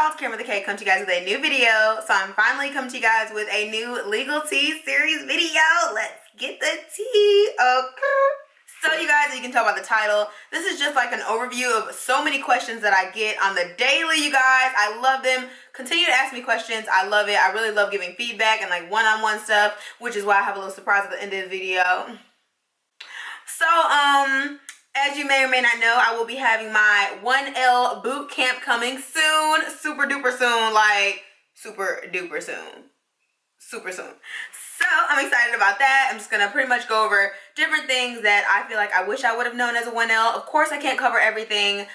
y'all, it's Kameron Monet come to you guys with a new video. So I'm finally coming to you guys with a new legal tea series video. Let's get the tea, okay? So you guys, you can tell by the title, this is just like an overview of so many questions that I get on the daily, you guys. I love them. Continue to ask me questions. I love it. I really love giving feedback and like one-on-one stuff, which is why I have a little surprise at the end of the video. So, as you may or may not know, I will be having my 1L boot camp coming soon. Super duper soon. Like, super duper soon. Super soon. So, I'm excited about that. I'm just going to pretty much go over different things that I feel like I wish I would have known as a 1L. Of course, I can't cover everything.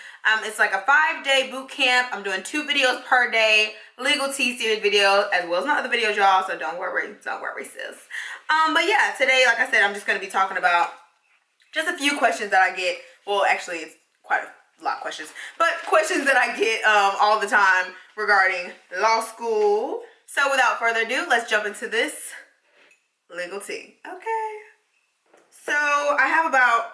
It's like a 5-day boot camp. I'm doing 2 videos per day. Legal tea series videos, as well as my other videos, y'all. So, don't worry. Don't worry, sis. But yeah, today, like I said, I'm just going to be talking about just a few questions that I get. Well, actually, it's quite a lot of questions, but questions that I get all the time regarding law school. So without further ado, let's jump into this legal tea. Okay. So I have about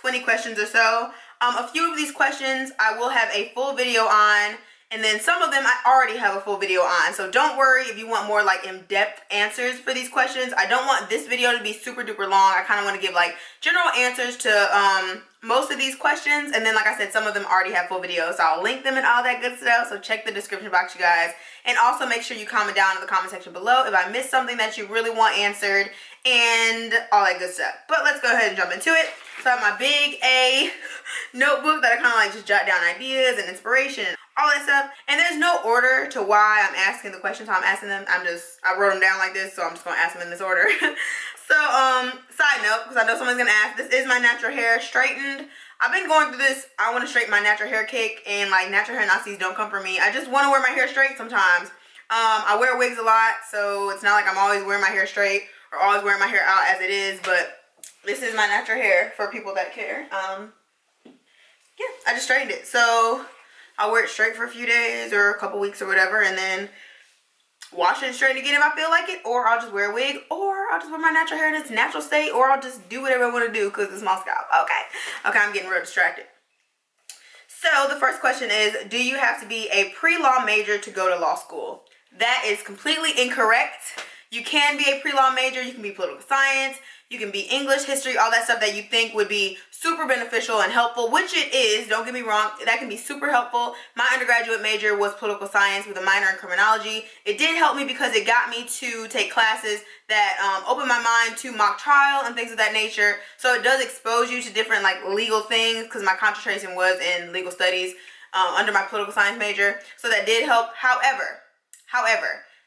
20 questions or so. A few of these questions I will have a full video on, and then some of them I already have a full video on. So don't worry if you want more like in-depth answers for these questions. I don't want this video to be super duper long. I kind of want to give like general answers to most of these questions. And then like I said, some of them already have full videos. So I'll link them and all that good stuff. So check the description box, you guys. And also make sure you comment down in the comment section below if I missed something that you really want answered and all that good stuff. But let's go ahead and jump into it. So I have my big A notebook that I kind of like just jot down ideas and inspiration and all that stuff. And there's no order to why I'm asking the questions, how I'm asking them. I wrote them down like this, so I'm just going to ask them in this order. So, side note, because I know someone's going to ask, this is my natural hair straightened. I've been going through this, I want to straighten my natural hair kick, and like natural hair Nazis don't come for me. I just want to wear my hair straight sometimes. I wear wigs a lot, so it's not like I'm always wearing my hair straight or always wearing my hair out as it is, but this is my natural hair for people that care. Yeah, I just straightened it. So I'll wear it straight for a few days or a couple weeks or whatever, and then wash it and straighten again if I feel like it, or I'll just wear a wig, or I'll just wear my natural hair in its natural state, or I'll just do whatever I want to do because it's my scalp. Okay, I'm getting real distracted. So the first question is, do you have to be a pre-law major to go to law school? That is completely incorrect. You can be a pre-law major, you can be political science, you can be English, history, all that stuff that you think would be super beneficial and helpful, which it is, don't get me wrong, that can be super helpful. My undergraduate major was political science with a minor in criminology. It did help me because it got me to take classes that opened my mind to mock trial and things of that nature. So it does expose you to different like legal things because my concentration was in legal studies under my political science major. So that did help. However,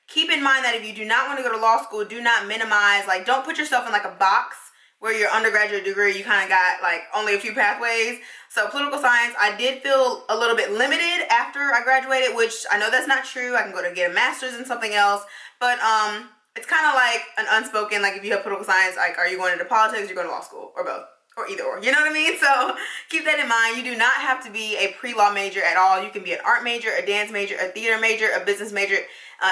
keep in mind that if you do not want to go to law school, do not minimize, like don't put yourself in like a box where your undergraduate degree, you kind of got like only a few pathways. So political science, I did feel a little bit limited after I graduated, which I know that's not true. I can go to get a master's in something else, but it's kind of like an unspoken, like if you have political science, like are you going into politics, you're going to law school, or both, or either or, you know what I mean? So keep that in mind. You do not have to be a pre-law major at all. You can be an art major, a dance major, a theater major, a business major,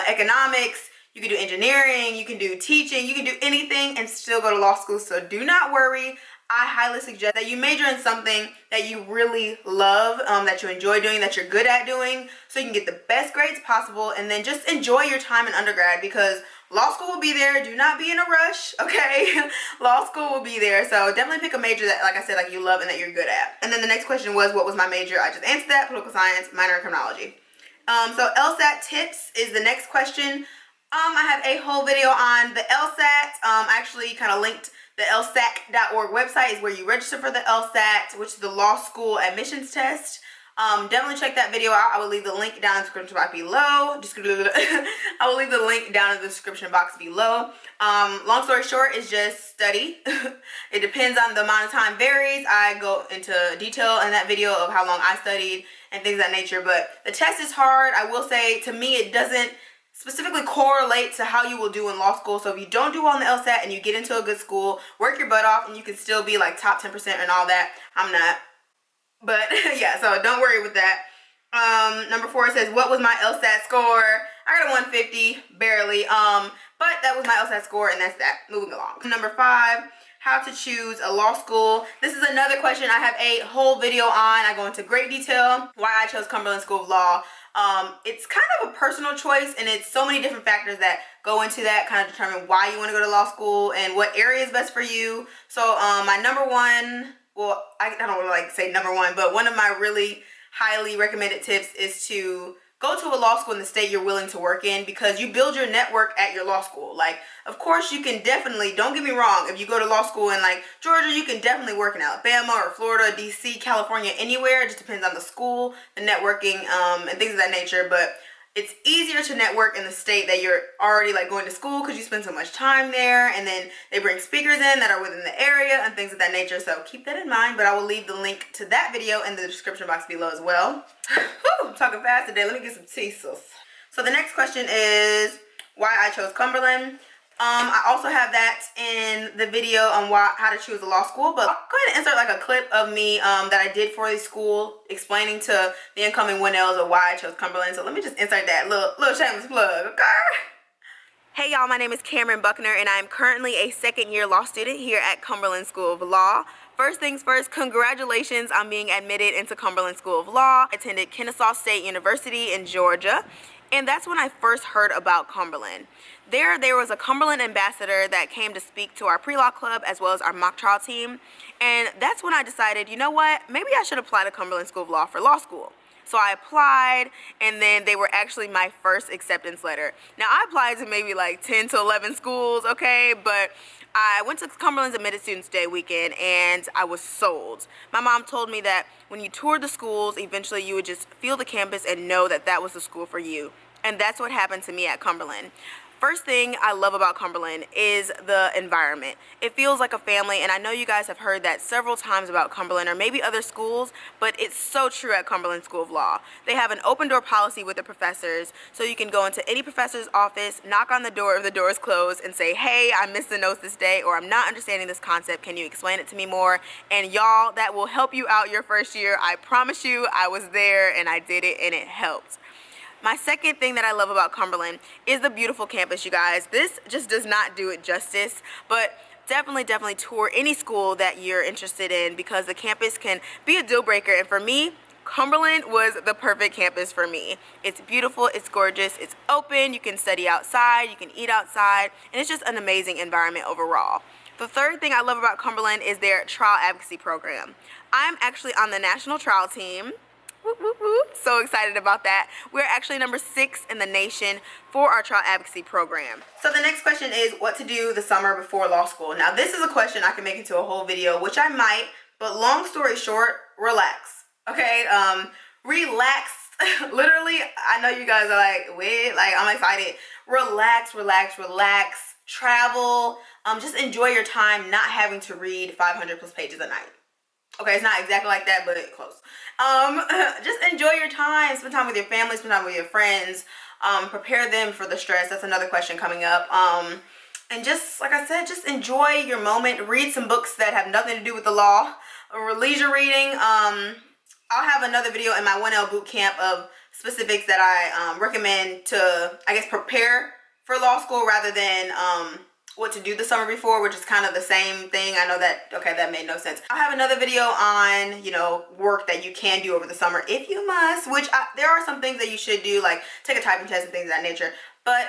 economics. You can do engineering, you can do teaching, you can do anything and still go to law school. So do not worry. I highly suggest that you major in something that you really love, that you enjoy doing, that you're good at doing, so you can get the best grades possible, and then just enjoy your time in undergrad because law school will be there. Do not be in a rush, okay? Law school will be there. So definitely pick a major that, like I said, like you love and that you're good at. And then the next question was, what was my major? I just answered that, political science, minor in criminology. So LSAT tips is the next question. I have a whole video on the LSAT. I actually kind of linked the LSAT.org website is where you register for the LSAT, which is the law school admissions test. Definitely check that video out. I will leave the link down in the description box below. I will leave the link down in the description box below. Long story short is just study. It depends on the amount of time varies. I go into detail in that video of how long I studied and things of that nature, but the test is hard. I will say, to me, it doesn't specifically correlate to how you will do in law school. So if you don't do well in the LSAT and you get into a good school, work your butt off and you can still be like top 10% and all that. I'm not. But yeah, so don't worry with that. Number 4 says, what was my LSAT score? I got a 150, barely. But that was my LSAT score and that's that. Moving along. Number 5, how to choose a law school. This is another question I have a whole video on. I go into great detail why I chose Cumberland School of Law. It's kind of a personal choice, and it's so many different factors that go into that, kind of determine why you want to go to law school and what area is best for you. So my number one, well, I don't really like to say number one, but one of my really highly recommended tips is to go to a law school in the state you're willing to work in, because you build your network at your law school. Like, of course, you can definitely, don't get me wrong, if you go to law school in like Georgia, you can definitely work in Alabama or Florida, DC, California, anywhere. It just depends on the school, the networking, and things of that nature. But it's easier to network in the state that you're already like going to school, because you spend so much time there, and then they bring speakers in that are within the area and things of that nature. So keep that in mind, but I will leave the link to that video in the description box below as well. Whew, I'm talking fast today. Let me get some tea. So the next question is why I chose Cumberland. I also have that in the video on how to choose a law school, but I'll go ahead and insert like a clip of me that I did for the school explaining to the incoming 1Ls of why I chose Cumberland. So let me just insert that little shameless plug, okay? Hey y'all, my name is Kameron Buckner, and I'm currently a second-year law student here at Cumberland School of Law. First things first, congratulations on being admitted into Cumberland School of Law. I attended Kennesaw State University in Georgia, and that's when I first heard about Cumberland. There was a Cumberland ambassador that came to speak to our pre-law club as well as our mock trial team, and that's when I decided, you know what, maybe I should apply to Cumberland School of Law for law school. So I applied, and then they were actually my first acceptance letter. Now, I applied to maybe like 10 to 11 schools, okay, but I went to Cumberland's Admitted Students Day weekend, and I was sold. My mom told me that when you toured the schools, eventually you would just feel the campus and know that that was the school for you. And that's what happened to me at Cumberland. First thing I love about Cumberland is the environment. It feels like a family, and I know you guys have heard that several times about Cumberland or maybe other schools, but it's so true at Cumberland School of Law. They have an open door policy with the professors, so you can go into any professor's office, knock on the door if the door is closed, and say, hey, I missed the notes this day, or I'm not understanding this concept, can you explain it to me more? And y'all, that will help you out your first year. I promise you, I was there and I did it, and it helped. My second thing that I love about Cumberland is the beautiful campus, you guys. This just does not do it justice, but definitely tour any school that you're interested in, because the campus can be a deal breaker. And for me, Cumberland was the perfect campus for me. It's beautiful, it's gorgeous, it's open, you can study outside, you can eat outside, and it's just an amazing environment overall. The third thing I love about Cumberland is their trial advocacy program. I'm actually on the national trial team. Whoop, whoop, whoop. So excited about that. We're actually number 6 in the nation for our trial advocacy program. So the next question is what to do the summer before law school. Now this is a question I can make into a whole video, which I might, but long story short, relax. Okay, relax. Literally, I know you guys are like, wait, like I'm excited. Relax. Travel. Just enjoy your time not having to read 500 plus pages a night. Okay, it's not exactly like that, but close. Just enjoy your time. Spend time with your family, spend time with your friends. Prepare them for the stress. That's another question coming up. And just, like I said, just enjoy your moment. Read some books that have nothing to do with the law or leisure reading. I'll have another video in my 1L boot camp of specifics that I recommend to, I guess, prepare for law school rather than what to do the summer before, which is kind of the same thing. I know that, okay, that made no sense. I'll have another video on, you know, work that you can do over the summer if you must, which there are some things that you should do, like take a typing test and things of that nature, but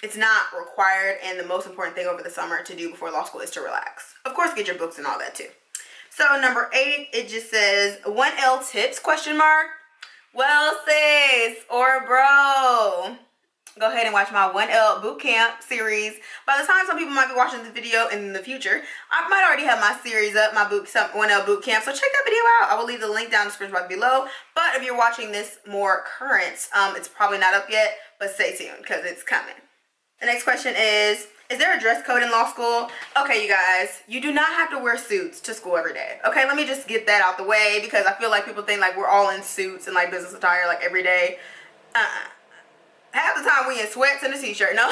it's not required. And the most important thing over the summer to do before law school is to relax. Of course, get your books and all that too. So number 8, it just says 1L tips, question mark. Well, sis or bro, go ahead and watch my 1L bootcamp series. By the time some people might be watching this video in the future, I might already have my series up, my 1L bootcamp. So check that video out. I will leave the link down in the description box below. But if you're watching this more current, it's probably not up yet, but stay tuned because it's coming. The next question is there a dress code in law school? Okay, you guys, you do not have to wear suits to school every day. Okay, let me just get that out the way because I feel like people think like we're all in suits and like business attire like every day. Half the time we in sweats and a t-shirt, no?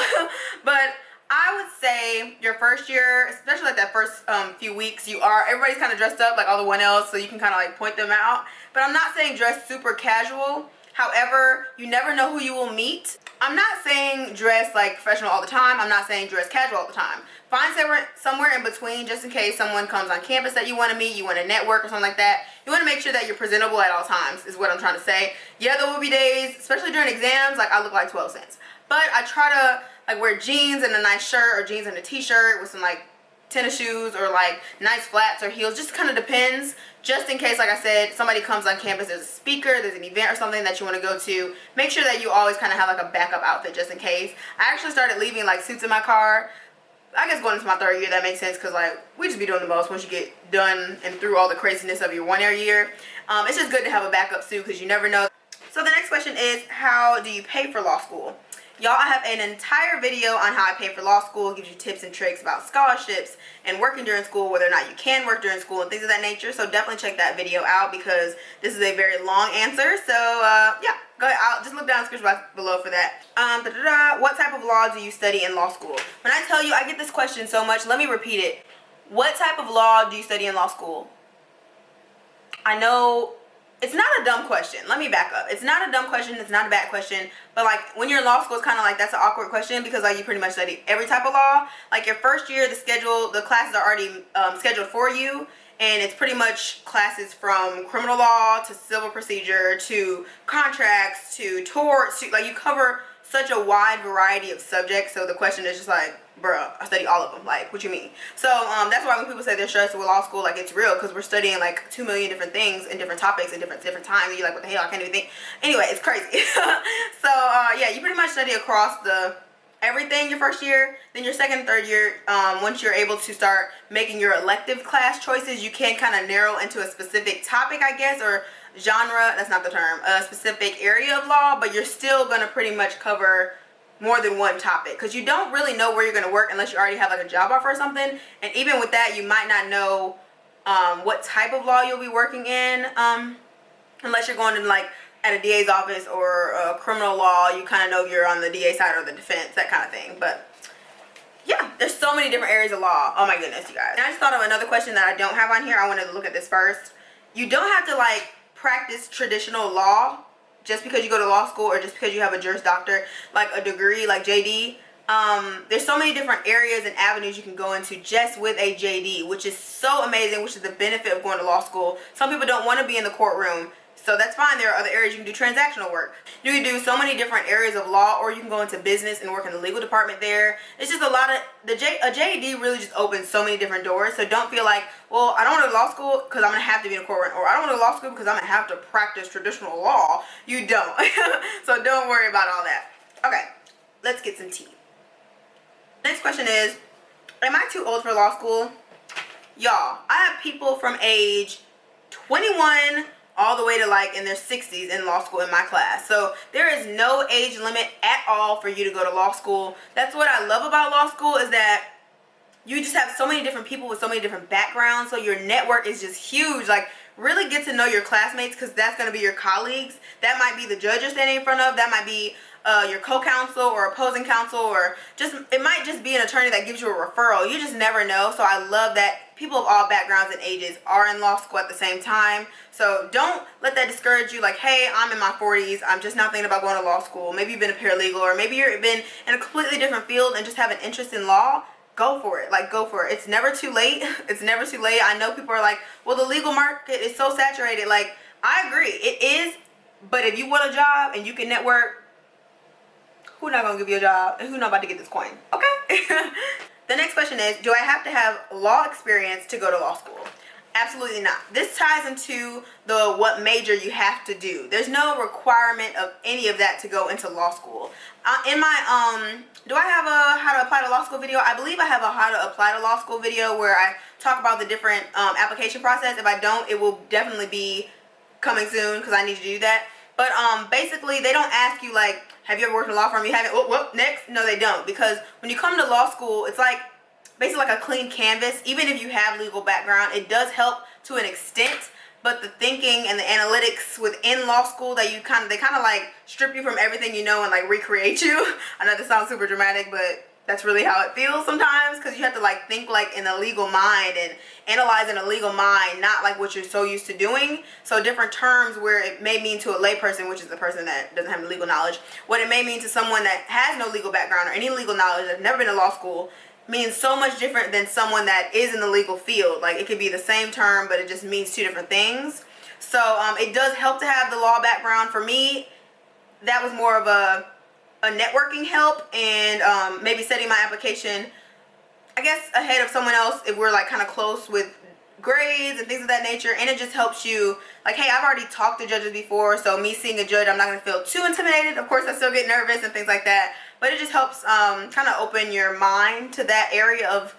But I would say your first year, especially like that first few weeks, everybody's kind of dressed up like all the 1Ls, so you can kind of like point them out. But I'm not saying dress super casual. However, you never know who you will meet. I'm not saying dress like professional all the time. I'm not saying dress casual all the time. find somewhere in between, just in case someone comes on campus that you want to meet, you want to network or something like that. You want to make sure that you're presentable at all times, is what I'm trying to say. Yeah, there will be days, especially during exams, like I look like 12 cents. But I try to like wear jeans and a nice shirt, or jeans and a t-shirt with some like tennis shoes or like nice flats or heels. Just kind of depends, just in case, like I said, somebody comes on campus, there's a speaker, there's an event or something that you want to go to. Make sure that you always kind of have like a backup outfit just in case. I actually started leaving like suits in my car. I guess going into my 3rd year, that makes sense, because like we just be doing the most once you get done and through all the craziness of your 1 year. It's just good to have a backup suit, because you never know. So the next question is, how do you pay for law school? Y'all, I have an entire video on how I pay for law school. It gives you tips and tricks about scholarships and working during school, whether or not you can work during school and things of that nature. So definitely check that video out, because this is a very long answer. So yeah, go ahead. I'll just look down the description box below for that. What type of law do you study in law school? When I tell you, I get this question so much. Let me repeat it. What type of law do you study in law school? I know it's not a dumb question. Let me back up. It's not a dumb question. It's not a bad question. But like when you're in law school, it's kind of like that's an awkward question, because like you pretty much study every type of law. Like your first year, the classes are already scheduled for you. And it's pretty much classes from criminal law to civil procedure to contracts to torts. Like you cover such a wide variety of subjects. So the question is just like, bruh, I study all of them. Like, what you mean? So that's why when people say they're stressed with law school, like it's real, because we're studying like 2 million different things and different topics and different times. And you're like, what the hell? I can't even think. Anyway, it's crazy. So yeah, you pretty much study across everything your first year. Then your 2nd and 3rd year, once you're able to start making your elective class choices, you can kind of narrow into a specific topic, I guess, or genre. That's not the term. A specific area of law, but you're still going to pretty much cover more than one topic, because you don't really know where you're going to work unless you already have like a job offer or something. And even with that, you might not know what type of law you'll be working in, unless you're going to like at a DA's office or criminal law. You kind of know you're on the DA side or the defense, that kind of thing. But yeah, there's so many different areas of law. Oh my goodness, you guys. And I just thought of another question that I don't have on here. I wanted to look at this first. You don't have to like practice traditional law just because you go to law school, or just because you have a Juris Doctor, like a degree like JD. There's so many different areas and avenues you can go into just with a JD, which is so amazing, which is the benefit of going to law school. Some people don't want to be in the courtroom, so that's fine. There are other areas you can do transactional work. You can do so many different areas of law, or you can go into business and work in the legal department there. It's just a lot of, a JD really just opens so many different doors. So don't feel like, well, I don't want to go to law school because I'm going to have to be in a courtroom, or I don't want to go to law school because I'm going to have to practice traditional law. You don't. So don't worry about all that. Okay, let's get some tea. Next question is, am I too old for law school? Y'all, I have people from age 21 all the way to like in their 60s in law school in my class. So there is no age limit at all for you to go to law school. That's what I love about law school, is that you just have so many different people with so many different backgrounds. So your network is just huge. Like really get to know your classmates, because that's going to be your colleagues. That might be the judge you're standing in front of. That might be your co-counsel or opposing counsel, or just it might just be an attorney that gives you a referral. You just never know. So I love that people of all backgrounds and ages are in law school at the same time. So don't let that discourage you. Like, hey, I'm in my 40s, I'm just not thinking about going to law school. Maybe you've been a paralegal, or maybe you've been in a completely different field and just have an interest in law. Go for it. Like, go for it. It's never too late. It's never too late. I know people are like, well, the legal market is so saturated. Like, I agree, it is. But if you want a job and you can network, who's not gonna give you a job, and who's not about to get this coin? Okay. The next question is, do I have to have law experience to go to law school? Absolutely not. This ties into the what major you have to do. There's no requirement of any of that to go into law school. In my do I have a how to apply to law school video? I believe I have a how to apply to law school video where I talk about the different application process. If I don't, it will definitely be coming soon, because I need to do that. But basically, they don't ask you like, have you ever worked in a law firm? You haven't? Oh, next? No, they don't. Because when you come to law school, it's like basically like a clean canvas. Even if you have legal background, it does help to an extent. But the thinking and the analytics within law school, that they kind of like strip you from everything you know and like recreate you. I know this sounds super dramatic, but that's really how it feels sometimes, because you have to like think like in a legal mind and analyze in a legal mind, not like what you're so used to doing. So different terms where it may mean to a layperson, which is the person that doesn't have legal knowledge, what it may mean to someone that has no legal background or any legal knowledge, that's never been to law school, means so much different than someone that is in the legal field. Like, it could be the same term, but it just means two different things. So it does help to have the law background. For me, that was more of a networking help, and maybe setting my application, I guess, ahead of someone else if we're like kind of close with grades and things of that nature. And it just helps you, like, hey, I've already talked to judges before, so me seeing a judge, I'm not going to feel too intimidated. Of course, I still get nervous and things like that, but it just helps kind of open your mind to that area of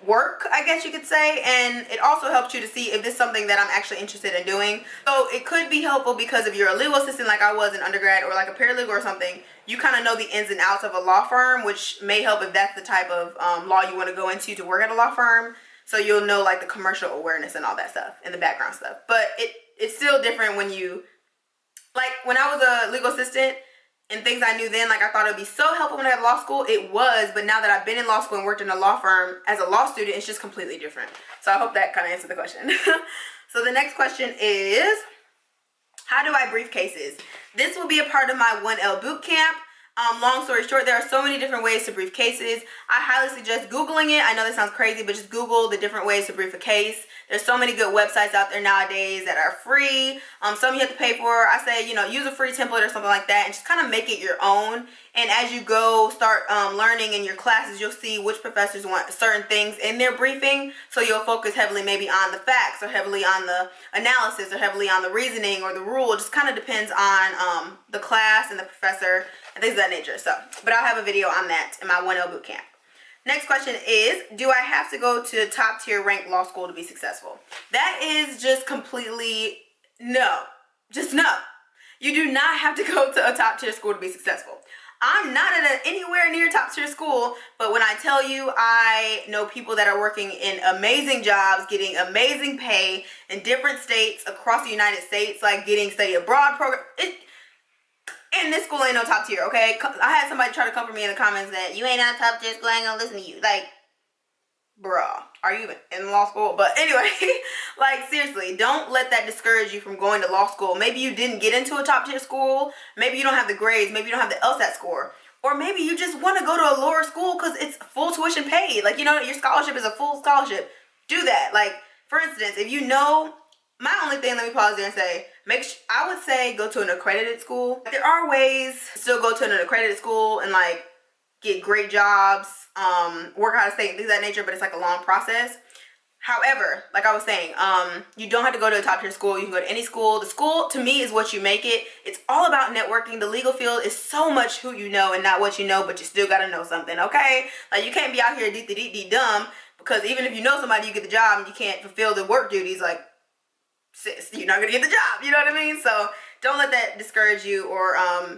work, I guess you could say. And it also helps you to see if this is something that I'm actually interested in doing. So it could be helpful because if you're a legal assistant like I was in undergrad, or like a paralegal or something, you kind of know the ins and outs of a law firm, which may help if that's the type of law you want to go into to work at a law firm. So you'll know like the commercial awareness and all that stuff and the background stuff. But it's still different when you, like, when I was a legal assistant and things I knew then, like, I thought it would be so helpful when I got to law school. It was, but now that I've been in law school and worked in a law firm as a law student, it's just completely different. So I hope that kind of answered the question. So the next question is, how do I brief cases? This will be a part of my 1L boot camp. Long story short, there are so many different ways to brief cases. I highly suggest Googling it. I know that sounds crazy, but just Google the different ways to brief a case. There's so many good websites out there nowadays that are free. Some you have to pay for. I say, you know, use a free template or something like that and just kind of make it your own. And as you go start learning in your classes, you'll see which professors want certain things in their briefing. So you'll focus heavily maybe on the facts, or heavily on the analysis, or heavily on the reasoning or the rule. It just kind of depends on the class and the professor and things of that nature. So, but I'll have a video on that in my 1L boot camp. Next question is, do I have to go to top tier ranked law school to be successful? That is just completely no. Just no. You do not have to go to a top tier school to be successful. I'm not at anywhere near top tier school, but when I tell you I know people that are working in amazing jobs, getting amazing pay in different states across the United States, like getting study abroad program, and this school ain't no top tier, okay? I had somebody try to come for me in the comments that you ain't at top tier school, I ain't gonna listen to you. Like, bruh, are you even in law school? But anyway, like, seriously, don't let that discourage you from going to law school. Maybe you didn't get into a top tier school. Maybe you don't have the grades. Maybe you don't have the LSAT score. Or maybe you just want to go to a lower school because it's full tuition paid. Like, you know, your scholarship is a full scholarship. Do that. Like, for instance, if you know, my only thing, let me pause there and say, I would say go to an accredited school. There are ways to still go to an accredited school and like get great jobs, work out of state, things of that nature, but it's like a long process. However, like I was saying, you don't have to go to a top tier school. You can go to any school. The school, to me, is what you make it. It's all about networking. The legal field is so much who you know and not what you know, but you still got to know something, okay? Like, you can't be out here dumb, because even if you know somebody, you get the job and you can't fulfill the work duties, like, sis, you're not gonna get the job. You know what I mean? So don't let that discourage you or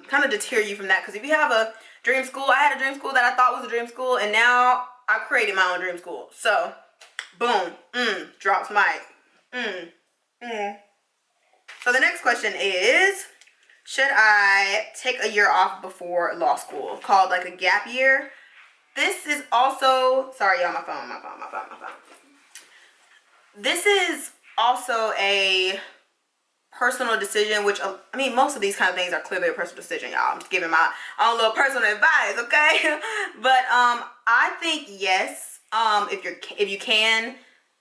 kind of deter you from that. Because if you have a dream school, I had a dream school that I thought was a dream school, and now I created my own dream school. So boom, drops mic. So the next question is, should I take a year off before law school? Called like a gap year. This is also, sorry y'all, my phone. This is also a personal decision, which, I mean, most of these kind of things are clearly a personal decision, y'all. I'm just giving my own little personal advice, okay? But I think yes, if you can.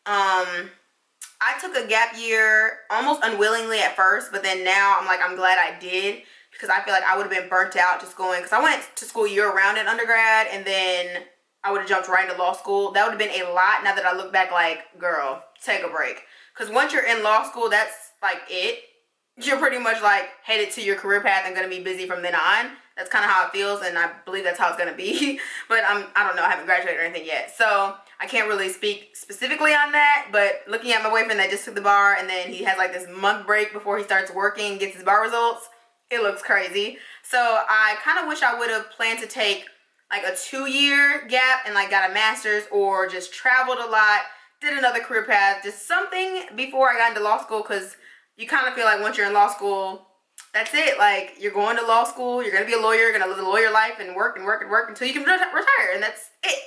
I took a gap year almost unwillingly at first, but then now I'm glad I did, because I feel like I would have been burnt out just going, because I went to school year-round in undergrad, and then I would have jumped right into law school. That would have been a lot. Now that I look back, like, girl, take a break. Because once you're in law school, that's like it. You're pretty much like headed to your career path and going to be busy from then on. That's kind of how it feels, and I believe that's how it's going to be. But I don't know, I haven't graduated or anything yet, so I can't really speak specifically on that. But looking at my boyfriend that just took the bar, and then he has like this month break before he starts working, gets his bar results, it looks crazy. So I kind of wish I would have planned to take like a 2-year gap and like got a master's, or just traveled a lot, did another career path, just something before I got into law school. Because you kind of feel like once you're in law school, that's it. Like, you're going to law school, you're going to be a lawyer, you're going to live the lawyer life and work until you can retire, and that's it.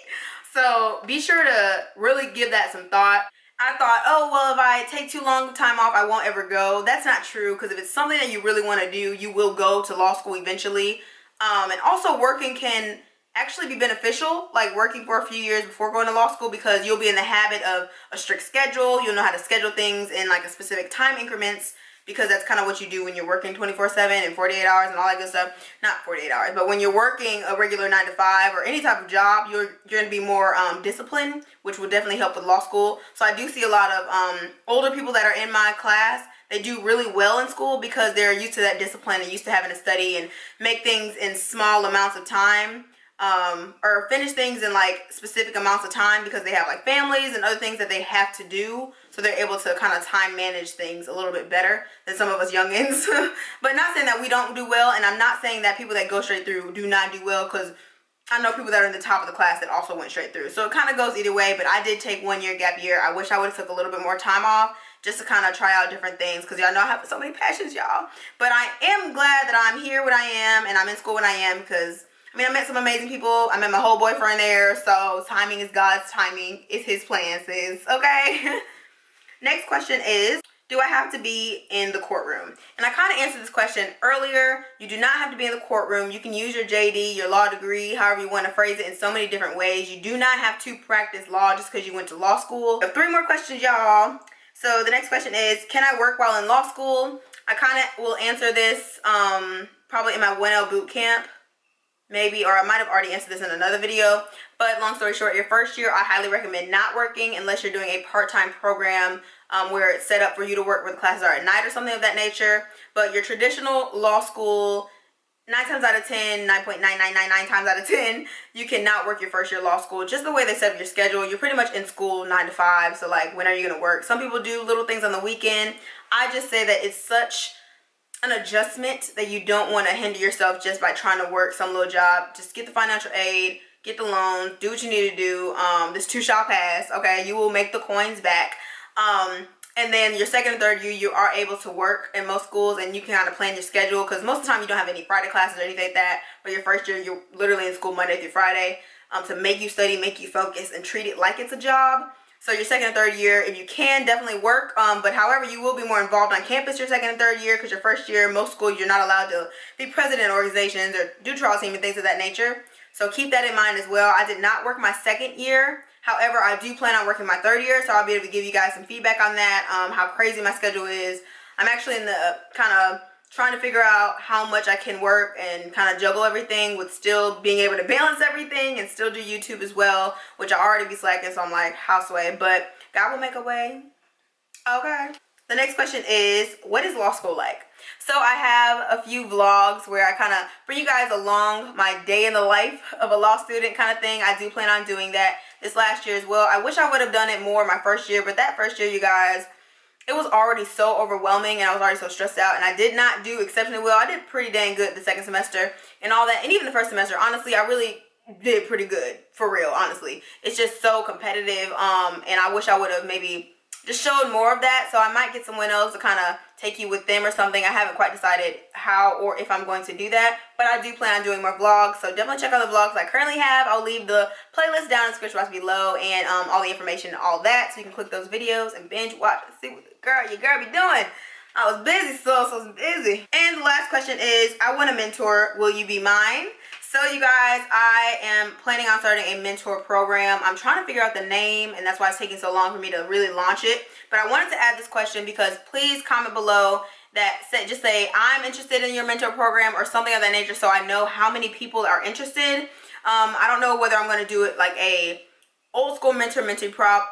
So be sure to really give that some thought. I thought, oh, well, if I take too long time off, I won't ever go. That's not true, because if it's something that you really want to do, you will go to law school eventually. And also, working can actually be beneficial, like working for a few years before going to law school, because you'll be in the habit of a strict schedule. You'll know how to schedule things in like a specific time increments, because that's kind of what you do when you're working 24/7 and 48 hours and all that good stuff. Not 48 hours, but when you're working a regular 9 to 5 or any type of job, you're going to be more disciplined, which will definitely help with law school. So I do see a lot of older people that are in my class. They do really well in school because they're used to that discipline and used to having to study and make things in small amounts of time, or finish things in like specific amounts of time, because they have like families and other things that they have to do. So they're able to kind of time manage things a little bit better than some of us youngins. But not saying that we don't do well, and I'm not saying that people that go straight through do not do well, because I know people that are in the top of the class that also went straight through. So it kind of goes either way, but I did take 1 year gap year. I wish I would have took a little bit more time off just to kind of try out different things, because y'all know I have so many passions, y'all. But I am glad that I'm here when I am and I'm in school when I am, because I mean, I met some amazing people. I met my whole boyfriend there, so timing is God's timing. It's his plan, sis. Okay? Next question is, do I have to be in the courtroom? And I kind of answered this question earlier. You do not have to be in the courtroom. You can use your JD, your law degree, however you want to phrase it, in so many different ways. You do not have to practice law just because you went to law school. I have 3 more questions, y'all. So the next question is, can I work while in law school? I kind of will answer this probably in my 1L boot camp, maybe, or I might have already answered this in another video. But long story short, your first year, I highly recommend not working unless you're doing a part-time program where it's set up for you to work where the classes are at night or something of that nature. But your traditional law school, 9 times out of 10, 9.9999 times out of 10, you cannot work your first year law school. Just the way they set up your schedule, you're pretty much in school 9 to 5. So like, when are you going to work? Some people do little things on the weekend. I just say that it's such an adjustment that you don't want to hinder yourself just by trying to work some little job. Just get the financial aid, get the loan, do what you need to do. This too shall pass, okay? You will make the coins back. And then your second and third year, you are able to work in most schools, and you can kind of plan your schedule, because most of the time you don't have any Friday classes or anything like that. But your first year, you're literally in school Monday through Friday to make you study, make you focus, and treat it like it's a job. So your second and third year, if you can, definitely work. But however, you will be more involved on campus your second and third year, because your first year, most schools, you're not allowed to be president of organizations or do trial team and things of that nature. So keep that in mind as well. I did not work my second year. However, I do plan on working my third year, so I'll be able to give you guys some feedback on that, how crazy my schedule is. I'm actually in the kind of trying to figure out how much I can work and kind of juggle everything with still being able to balance everything and still do YouTube as well, which I already be slacking, so I'm like, houseway, but God will make a way. Okay. The next question is, what is law school like? So I have a few vlogs where I kind of bring you guys along my day in the life of a law student kind of thing. I do plan on doing that this last year as well. I wish I would have done it more my first year, but that first year, you guys, it was already so overwhelming and I was already so stressed out, and I did not do exceptionally well. I did pretty dang good the second semester and all that, and even the first semester, honestly, I really did pretty good, for real, honestly. It's just so competitive, and I wish I would have maybe just showed more of that. So I might get someone else to kind of take you with them or something. I haven't quite decided how or if I'm going to do that, but I do plan on doing more vlogs, so definitely check out the vlogs I currently have. I'll leave the playlist down in the description box below, and all the information and all that, so you can click those videos and binge watch and see what your girl be doing. I was busy, so busy. And the last question is, I want a mentor, will you be mine? So you guys, I am planning on starting a mentor program. I'm trying to figure out the name, and that's why it's taking so long for me to really launch it. But I wanted to add this question because please comment below that just say I'm interested in your mentor program or something of that nature, so I know how many people are interested. I don't know whether I'm going to do it like a old school mentor-mentee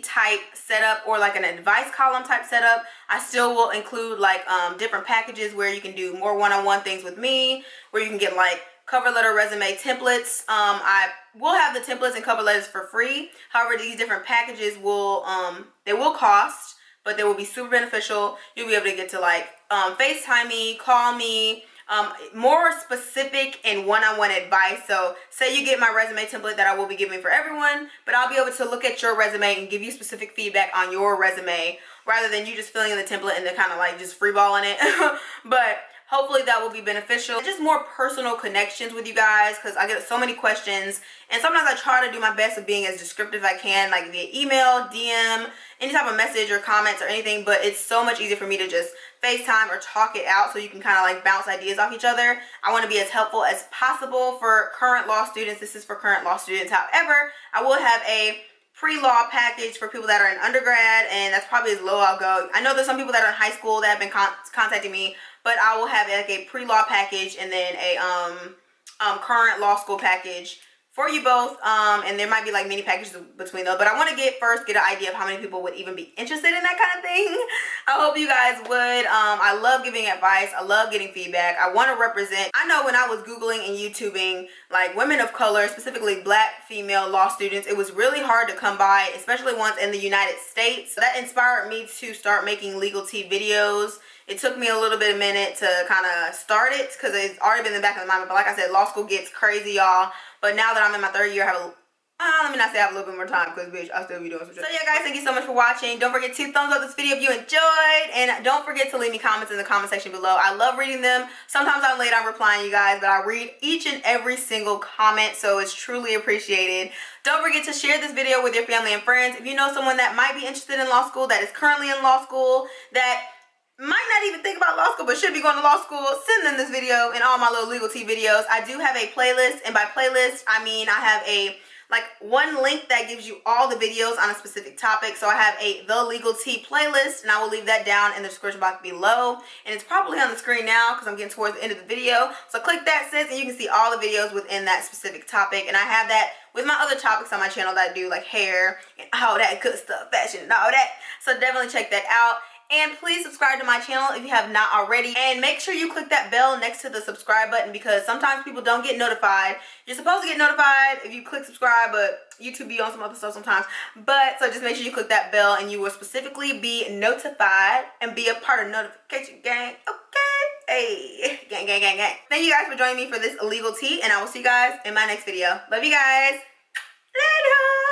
type setup or like an advice column type setup. I still will include like different packages where you can do more one-on-one things with me, where you can get like cover letter, resume templates. I will have the templates and cover letters for free. However, these different packages will they will cost, but they will be super beneficial. You'll be able to get to like FaceTime me, call me, more specific and one-on-one advice. So say you get my resume template that I will be giving for everyone, but I'll be able to look at your resume and give you specific feedback on your resume rather than you just filling in the template and then kind of like just freeballing it. But hopefully that will be beneficial. Just more personal connections with you guys, because I get so many questions, and sometimes I try to do my best of being as descriptive as I can, like via email, DM, any type of message or comments or anything, but it's so much easier for me to just FaceTime or talk it out so you can kind of like bounce ideas off each other. I want to be as helpful as possible for current law students. This is for current law students. However, I will have a pre-law package for people that are in undergrad, and that's probably as low I'll go. I know there's some people that are in high school that have been contacting me, but I will have like a pre-law package and then a current law school package for you both, and there might be like mini packages between those, but I want to get an idea of how many people would even be interested in that kind of thing. I hope you guys would. I love giving advice. I love getting feedback. I want to represent. I know when I was Googling and YouTubing like women of color, specifically black female law students, it was really hard to come by, especially ones in the United States. So that inspired me to start making legal tea videos. It took me a little bit of a minute to kind of start it because it's already been in the back of my mind. But like I said, law school gets crazy, y'all. But now that I'm in my third year, I have let me not say I have a little bit more time, because bitch, I'll still be doing some shit. So yeah, guys, thank you so much for watching. Don't forget to thumbs up this video if you enjoyed, and don't forget to leave me comments in the comment section below. I love reading them. Sometimes I'm late on replying, you guys, but I read each and every single comment, so it's truly appreciated. Don't forget to share this video with your family and friends. If you know someone that might be interested in law school, that is currently in law school, that might not even think about law school but should be going to law school, send them this video and all my little legal tea videos. I do have a playlist, and by playlist I mean I have a one link that gives you all the videos on a specific topic. So I have the legal tea playlist, and I will leave that down in the description box below, and it's probably on the screen now because I'm getting towards the end of the video. So click that, sis, and you can see all the videos within that specific topic. And I have that with my other topics on my channel that I do, like hair and all that good stuff, fashion and all that. So definitely check that out. And please subscribe to my channel if you have not already, and make sure you click that bell next to the subscribe button, because sometimes people don't get notified. You're supposed to get notified if you click subscribe, but YouTube be on some other stuff sometimes. But so just make sure you click that bell and you will specifically be notified and be a part of notification gang. Okay, hey, gang gang gang gang. Thank you guys for joining me for this legal tea, and I will see you guys in my next video. Love you guys. Later.